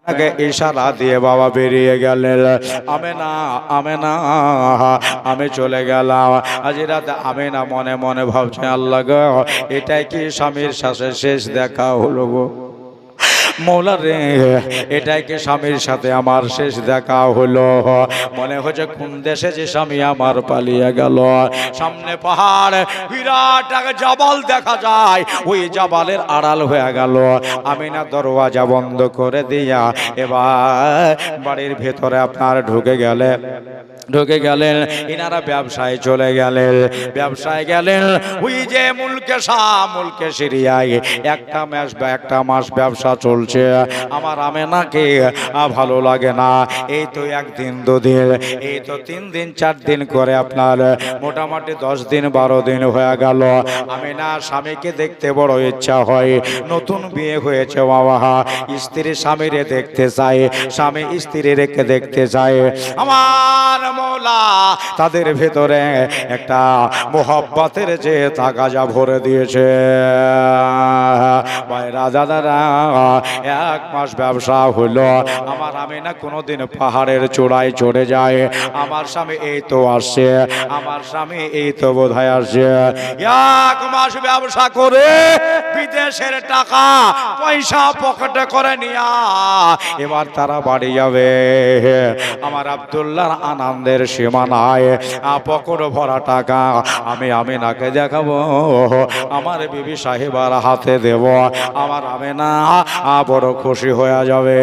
আগে ইশারা দিয়ে বাবা বেরিয়ে গেলেন। আমেনা আমেনা আমি চলে গেলাম। আজ রাতে আমেনা মনে মনে ভাবছে, আল্লাহ গো, এটাই কি স্বামীর সাথে শেষ দেখা হলো গো? মৌলা রে, এটাই কি স্বামীর সাথে আমার শেষ দেখা হলো? মনে হচ্ছে কোন দেশে যে স্বামী আমার পালিয়ে গেল। সামনে পাহাড়, বিরাট এক জাবাল দেখা যায়, ওই জাবালের আড়াল হয়ে গেল। আমিনা দরওয়াজা বন্ধ করে দিয়া এবার বাড়ির ভেতরে আপনার ঢুকে গেলেন। ইনারা ব্যবসায় চলে গেলেন, ব্যবসায় গেলেন। ওই যে মুলকে সিরিয়ায় একটা মাস ব্যবসা চলছে। আমার আমেনাকে ভালো লাগে না। এই তো একদিন দুদিন, এই তো 3 দিন 4 দিন করে আপনার মোটামুটি 10 দিন 12 দিন হয়ে গেল। আমেনা স্বামীকে দেখতে বড় ইচ্ছা হয়। নতুন বিয়ে হয়েছে বাবা, স্ত্রী স্বামীরে দেখতে চায়, স্বামী স্ত্রীকে দেখতে চায়। আমার মৌলা তাদের ভেতরে একটা মোহব্বতের যে তাগাজা ভরে দিয়েছে। দাদারা 1 মাস ব্যবসা হলো। আমার আমিনা কোনোদিন পাহাড়ের চূড়ায় চড়ে যায়। আমার স্বামী এই তো আসছে, আমার স্বামী এই তো বোধহয় আসছে। 1 মাস ব্যবসা করে বিদেশের টাকা পয়সা পকেটে করে নিয়া এবার তারা বাড়ি যাবে। আমার আব্দুল্লাহর আনন্দের সীমা নাই। পকেট ভরা টাকা আমি আমিনাকে দেখাবো, আমার বিবি সাহেবার হাতে দেব। আমার আমেনা বড় খুশি হয়ে যাবে।